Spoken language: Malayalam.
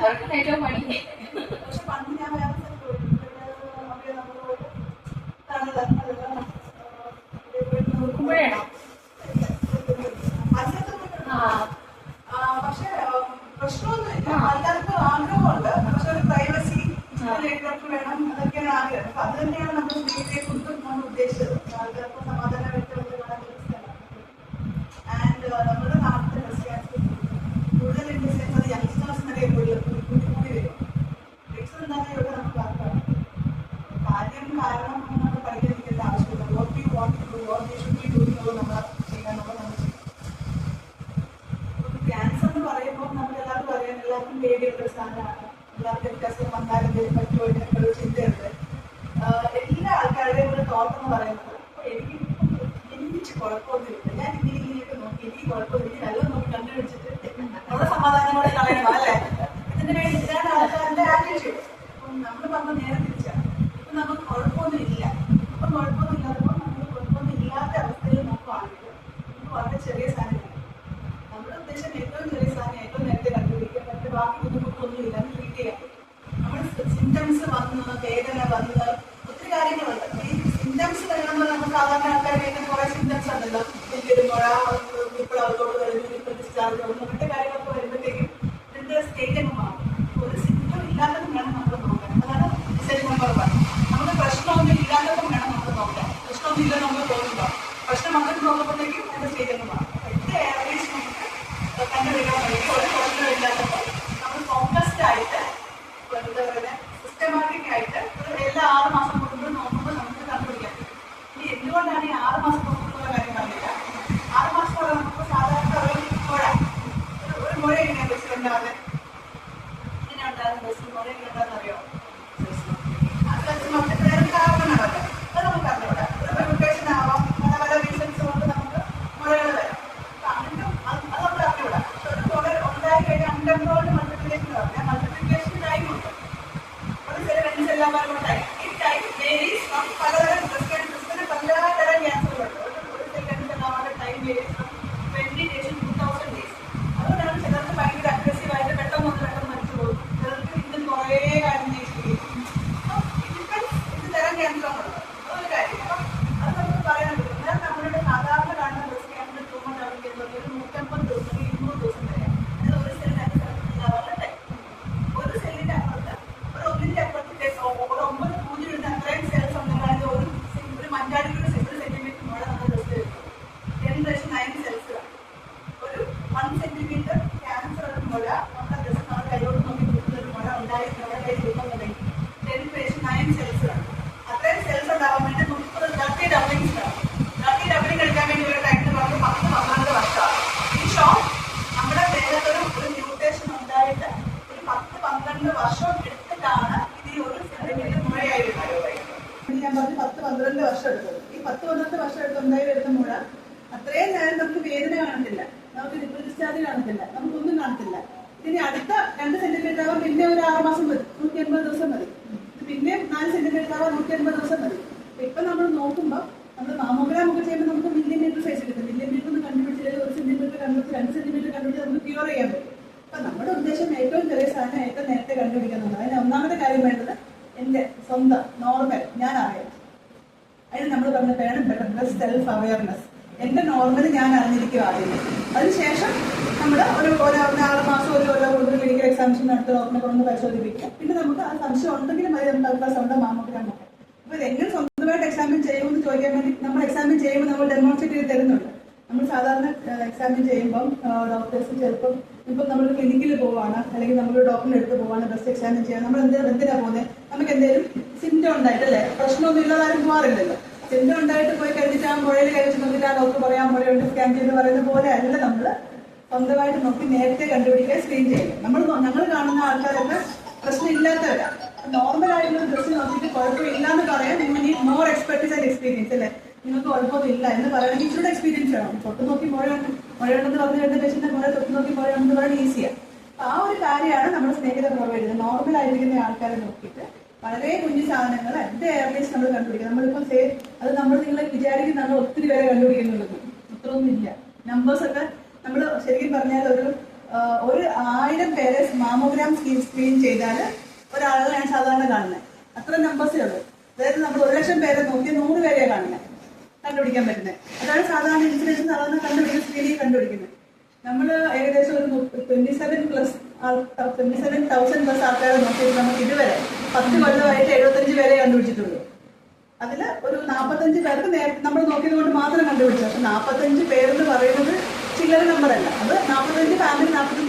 അവർക്ക് ഏറ്റവും പണി. പക്ഷെ പണ്ട് ഞാൻ വേറെ നോക്കുമ്പോഴാണോ പക്ഷെ പ്രശ്നമൊന്നുമില്ല. ആൾക്കാർക്ക് ആഗ്രഹമുണ്ട്. പക്ഷെ ഒരു പ്രൈവസി വേണം, അതൊക്കെയാണ് ആഗ്രഹം. അപ്പൊ അത് തന്നെയാണ് നമ്മൾ സ്ത്രീകളെ കുറിച്ചും നമ്മൾ ഉദ്ദേശിച്ചത്. ആൾക്കാർക്ക് സമാധാനമായിട്ട് കാണാൻ ഒരു സ്ഥലം. ആൻഡ് നമ്മുടെ നാട്ടിലെ ക്രിസ്ത്യാനിറ്റി കൂടുതൽ ഇൻഡസ്ട്രീസ് അത് യങ്സ്റ്റേഴ്സിനൊക്കെ കൂടി വരും. ഡ്രഗ്സ് ഉണ്ടാകുന്ന ഇവിടെ നമുക്ക് ആർക്കാണ് കാരണം നമ്മൾ പഠിക്കാതിരിക്കേണ്ട ആവശ്യമില്ല. What you want to do, what you should be doing നമ്മൾ ചെയ്യാനുള്ള നമ്മൾ ചെയ്യും. ക്യാൻസർ എന്ന് പറയുമ്പോൾ നമുക്ക് എല്ലാവർക്കും അറിയാം, എല്ലാവർക്കും പേടിയുള്ള ഒരു സാധനമാണ്. എല്ലാവർക്കും വ്യത്യാസം വന്നാലും പറ്റുമോ എന്നൊക്കെ ഒരു ചിന്തയുണ്ട്. എല്ലാ ആൾക്കാരുടെയും ഒരു തോട്ട് എന്ന് പറയുന്നത് എനിക്ക് കുഴപ്പമൊന്നുമില്ല, ഞാൻ ഇങ്ങനെയൊക്കെ നോക്കി എനിക്ക് കുഴപ്പമൊന്നും എനിക്ക് നല്ല നോക്കി കണ്ടുപിടിച്ചിട്ട് നമ്മുടെ സമാധാനത്തോടെ കളയണം അല്ലേ. ഇതിന് വേണ്ടി ഇതാണ് ആൾക്കാരുടെ ആറ്റിറ്റ്യൂഡ്. അപ്പം നമ്മൾ പറഞ്ഞ നേരെ തിരിച്ചാണ്. ഇപ്പം നമുക്ക് കുഴപ്പമൊന്നുമില്ല. ഇപ്പം കുഴപ്പമൊന്നുമില്ലാത്തപ്പോൾ നമ്മൾ കുഴപ്പമൊന്നും ഇല്ലാത്ത അവസ്ഥയിൽ നോക്കുകയാണെങ്കിൽ നമുക്ക് വളരെ ചെറിയ സാധനമാണ്. നമ്മുടെ ഉദ്ദേശം ഏറ്റവും ചെറിയ സാധനം ഏറ്റവും നേരത്തെ കണ്ടുപിടിക്കുക, മറ്റു ബാക്കി ബുദ്ധിമുട്ടൊന്നും ഇല്ലാതെ ട്രീറ്റ് ചെയ്യാം. നമ്മുടെ സിംറ്റംസ് വന്ന് വേദന വന്ന് ഒത്തിരി കാര്യങ്ങളുണ്ട്. ഈ സിംറ്റംസ് വരുമ്പോൾ നമ്മൾ സാധാരണ ആൾക്കാരുടെ കുറെ സിംറ്റംസ് ഉണ്ടല്ലോ. എനിക്കൊരു മുഴ, ഇപ്പോൾ അകത്തോട്ട് വരുന്നു, ഇപ്പോൾ ഡിസ്ചാർജ് ആവുന്നു, അങ്ങനത്തെ കാര്യങ്ങളൊക്കെ വരുമ്പോഴത്തേക്കും ഇതിന്റെ സ്റ്റേജ് അങ്ങ് മാറും. ഒരു സിംറ്റം ഇല്ലാത്തതും വേണം നമ്മൾ നോക്കാൻ. അതാണ് ഡിസൈൻ നമ്പർ 1. നമുക്ക് പ്രശ്നമൊന്നും ഇല്ലാത്തതും വേണം നമ്മൾ നോക്കാൻ. പ്രശ്നമൊന്നും ഇല്ലെന്ന് നമുക്ക് തോന്നുമ്പോൾ പ്രശ്നം വന്നിട്ട് നോക്കുമ്പോഴത്തേക്കും അതിന്റെ സ്റ്റേജ് അങ്ങ് മാറും. കണ്ടുപിടിക്കാൻ വേണ്ടി ഒരു പ്രശ്നമില്ലാത്തപ്പോൾ നമ്മൾ ഫോക്കസ്ഡ് ആയിട്ട് എന്താ പറയുക സിസ്റ്റമാറ്റിക് ആയിട്ട് എല്ലാ 6 മാസം കൂടുമ്പോൾ നോക്കുമ്പോൾ നമുക്ക് കണ്ടുപിടിക്കാൻ പറ്റും. ഇനി എന്തുകൊണ്ടാണ് ഈ 6 മാസം കൂടുമ്പോഴുള്ള കാര്യം പറഞ്ഞില്ല. 6 മാസത്തോടെ നമുക്ക് സാധാരണ ഒരു മുഴ എങ്ങനെയാണ് ബസ് ഉണ്ടാകുന്നത്, ഇങ്ങനെ ഉണ്ടാകുന്ന ബസ് മുഴ എങ്ങനെ ഉണ്ടാകുന്ന അറിയോ? അത് വേറെ കാരണങ്ങളൊക്കെ അത് നമുക്ക് അറിഞ്ഞൂടാ. ഒരു റെപ്യൂട്ടേഷൻ ആവാം, പല പല റീസൺസ് കൊണ്ട് നമുക്ക് മുഴകൾ വരാം. അൺകൺട്രോൾഡ് മൾട്ടിപ്ലിക്കേഷൻ പറഞ്ഞാൽ മൾട്ടിപ്ലിക്കേഷൻ ടൈം ഉണ്ട്. ഒരു സെൽ 2 സെല്ലാകുമ്പോൾ ടൈം. ഈ ടൈം വേരീസ് ഫ്രം പലതരം ക്രിസ്ത്യന് പലതരം ക്യാൻസറുകളുണ്ട്. ഒരു സെൽ 2 സെല്ലാകുമ്പോൾ time varies from 20 days to 2000 days. അതുകൊണ്ടാണ് ചിലർക്ക് ഭയങ്കര അഗ്രസീവായിട്ട് പെട്ടെന്ന് മരിച്ചു പോകും. ചിലർക്ക് ഇതിന് കുറേ കാര്യം ചെയ്യും. ഇത് തരം ക്യാൻസറാണുള്ളത്. അതൊരു കാര്യം. അപ്പം അത് നമുക്ക് പറയാൻ പറ്റും. എന്നാൽ നമ്മളുടെ സാധാരണ കാണുന്ന ബ്രസ്റ്റ് ക്യാൻസർ ട്രീറ്റ്മെന്റ് ആവുന്നത് ഒരു 150 ദിവസം 200 ദിവസം വരെ. ഒരു സെല്ലിന്റെ അപ്പുറത്ത് ഒരു 1 അപ്പുറത്തെ ഒരു 9 പൂജ്യം ഇടുന്ന അത്രയും സെൽസ് ഉണ്ടെങ്കിൽ ഒരു മഞ്ചാടിയുടെ 6 സെന്റിമീറ്റർ മുഴ നമ്മൾ ടെസ്റ്റ് ചെയ്തു. 10⁻⁹ സെൽസ്. ഒരു 1 സെന്റിമീറ്റർ ക്യാൻസർ ഒരു മുഴ നമ്മുടെ ടെസ്റ്റ് നമ്മൾ കൈയോട് നോക്കി കൊടുത്തൊരു മുഴ ഉണ്ടായിരുന്ന കൈ കൊടുക്കുന്നുണ്ടെങ്കിൽ 10⁻⁹ സെൽസ് ആണ്. അത്രയും സെൽസ് ഉണ്ടാവാൻ വേണ്ടി 30 ഡബ്ലിങ്സ് വേണം. 30 ഡബ്ലിങ് എടുക്കാൻ വേണ്ടി ഒരു ടൈമിൽ പറഞ്ഞ് 10-12 വർഷമാണ്. ഈ ഷോപ്പ് നമ്മുടെ ദേഹത്തൊരു മ്യൂട്ടേഷൻ ഉണ്ടായിട്ട് ഒരു 10-12 വർഷം എടുത്തിട്ടാണ് ഇത് ഒരു സെന്റിമീറ്റർ മുഴയായി വരുന്നത്. ഞാൻ പറഞ്ഞു 10-12 വർഷം എടുത്തത്. ഈ 10-12 വർഷം എടുത്തുണ്ടായി വരുന്ന മുഴ അത്രയും നേരം നമുക്ക് വേദന കാണത്തില്ല, നമുക്ക് ഡിസ്ചാർജ് കാണത്തില്ല, നമുക്കൊന്നും കാണത്തില്ല. ഇതിന് അടുത്ത 2 സെന്റിമീറ്റർ ആവാൻ പിന്നെ ഒരു 6 മാസം മതി, 180 ദിവസം മതി. പിന്നെ 4 സെന്റിമീറ്റർ ആവാൻ 180 ദിവസം മതി. ഇപ്പൊ നമ്മൾ നോക്കുമ്പോൾ നമ്മൾ മാമോഗ്രാം ഒക്കെ ചെയ്യുമ്പോൾ നമുക്ക് മില്ലിമീറ്റർ സൈസ് കിട്ടും. മില്ലിമീറ്റർ ഒന്ന് കണ്ടുപിടിച്ചില്ലെങ്കിൽ 1 സെന്റിമീറ്റർ കണ്ടുപിടിച്ച് 2 സെന്റിമീറ്റർ കണ്ടുപിടിച്ച് നമുക്ക് ക്യൂർ ചെയ്യാൻ പറ്റും. അപ്പൊ നമ്മുടെ ഉദ്ദേശം ഏറ്റവും ചെറിയ സാധനം ഏറ്റവും നേരത്തെ കണ്ടുപിടിക്കുന്നുണ്ട്. അതിന് ഒന്നാമത്തെ കാര്യം വേണ്ടത് എന്റെ സ്വന്തം നോർമൽ ഞാൻ അറിയാം. അതിന് നമ്മൾ പറഞ്ഞ വേണം ബെറ്റർ സെൽഫ് അവയർനെസ്. എന്റെ നോർമൽ ഞാൻ അറിഞ്ഞിരിക്കുക ആദ്യം. അതിനുശേഷം നമ്മൾ ഒരു 6 മാസം ഒരു ക്ലിനിക്കൽ എക്സാമിനേഷൻ നടത്തി ഡോക്ടറിനെ കൊണ്ടൊന്ന് പരിശോധിപ്പിക്കുക. പിന്നെ നമുക്ക് ആ സംശയം ഉണ്ടെങ്കിലും മതി നമുക്ക് അൾട്രാസൗണ്ട് മാമോഗ്രാം നോക്കാം. അപ്പൊ ഇതെങ്ങനെ സ്വന്തമായിട്ട് എക്സാമിൻ ചെയ്യുമെന്ന് ചോദിക്കാൻ വേണ്ടി നമ്മൾ എക്സാമിൻ ചെയ്യുമ്പോൾ നമ്മൾ ഡെമോൺസ്ട്രേറ്റ് ചെയ്ത് തരുന്നുണ്ട്. നമ്മൾ സാധാരണ എക്സാമിൻ ചെയ്യുമ്പം ഡോക്ടേഴ്സ് ചിലപ്പം ഇപ്പം നമ്മൾ ക്ലിനിക്കിൽ പോവാണ്, അല്ലെങ്കിൽ നമ്മൾ ഡോക്ടറിന്റെ അടുത്ത് പോവാണ് ബ്രസ്റ്റ് എക്സാമിൻ ചെയ്യാൻ. നമ്മൾ എന്തിനാ പോകുന്നത്? നമുക്ക് എന്തെങ്കിലും സിംറ്റം ഉണ്ടായിട്ടല്ലേ, പ്രശ്നമൊന്നും ഇല്ലാതാരും പോകാറില്ലല്ലോ. സിംറ്റം ഉണ്ടായിട്ട് പോയി കഴിഞ്ഞിട്ട് ആ മുഴയിൽ കഴിച്ച് നോക്കിയിട്ട് ആ ഡോക്ടർ പറയാൻ മുഴയുണ്ട് സ്കാൻ ചെയ്ത് പറയുന്ന പോലെ അല്ല നമ്മൾ സ്വന്തമായിട്ട് നോക്കി നേരത്തെ കണ്ടുപിടിക്കാൻ സ്ക്രീൻ ചെയ്യും. ഞങ്ങൾ കാണുന്ന ആൾക്കാരൊക്കെ പ്രശ്നമില്ലാത്തവരാണ്. നോർമൽ ആയിട്ടുള്ള ഡ്രസ്സ് നോക്കിയിട്ട് കുഴപ്പമില്ലാന്ന് പറയാൻ നിങ്ങൾ need more expertise and experience അല്ലേ. നിങ്ങൾക്ക് കുഴപ്പമൊന്നുമില്ല എന്ന് പറയണമെങ്കിൽ ഇച്ചിരി എക്സ്പീരിയൻസ് വേണം. തൊട്ട് നോക്കി മുഴയുണ്ടെന്ന് പറഞ്ഞു കഴിഞ്ഞ പേഷ്യന്റെ മുഴ തൊട്ട് നോക്കി മുഴയുണ്ടെന്ന് പറയാൻ ഈസിയാണ്. ആ ഒരു കാര്യമാണ് നമ്മുടെ സ്നേഹിത പ്രൊവൈഡ് ചെയ്യുന്നത്. നോർമൽ ആയിരിക്കുന്ന ആൾക്കാരെ നോക്കിയിട്ട് വളരെ കുഞ്ഞു സാധനങ്ങൾ എന്റെ എയർലൈൻസ് നമ്മൾ കണ്ടുപിടിക്കുക. നമ്മളിപ്പോൾ അത് നമ്മൾ നിങ്ങൾ വിചാരിക്കുന്ന നമ്മൾ ഒത്തിരി പേരെ കണ്ടുപിടിക്കുന്നുള്ളത് അത്രയൊന്നും ഇല്ല. നമ്പേഴ്സൊക്കെ നമ്മൾ ശരിക്കും പറഞ്ഞാൽ ഒരു ഒരു 1000 പേരെ മാമോഗ്രാം സ്ക്രീൻ ചെയ്താൽ ഒരാളെ ഞാൻ സാധാരണ കാണുന്നത്. അത്ര നമ്പേഴ്സേ ഉള്ളൂ. അതായത് നമ്മൾ 1,00,000 പേരെ നോക്കി 100 പേരെ കാണുന്നത് കണ്ടുപിടിക്കാൻ പറ്റുന്നത്. അതാണ് സാധാരണ ഇൻസിഡൻസ് സാധാരണ കണ്ടുപിടിക്കുന്ന സ്ക്രീനിൽ കണ്ടുപിടിക്കുന്നത്. നമ്മൾ ഏകദേശം ഒരു 27,000 പ്ലസ് ആൾക്കാരെ നോക്കിയിട്ട് നമുക്ക് ഇതുവരെ 10 കൊല്ലമായിട്ട് 75 പേരെ കണ്ടുപിടിച്ചിട്ടുള്ളൂ. അതിൽ ഒരു 45 പേർക്ക് നമ്മൾ നോക്കിയത് കൊണ്ട് മാത്രം കണ്ടുപിടിച്ചു. പക്ഷെ 45 പേരെന്ന് പറയുന്നത് ചില്ലറ നമ്പറല്ല. അത് 45 ഫാമിലി 45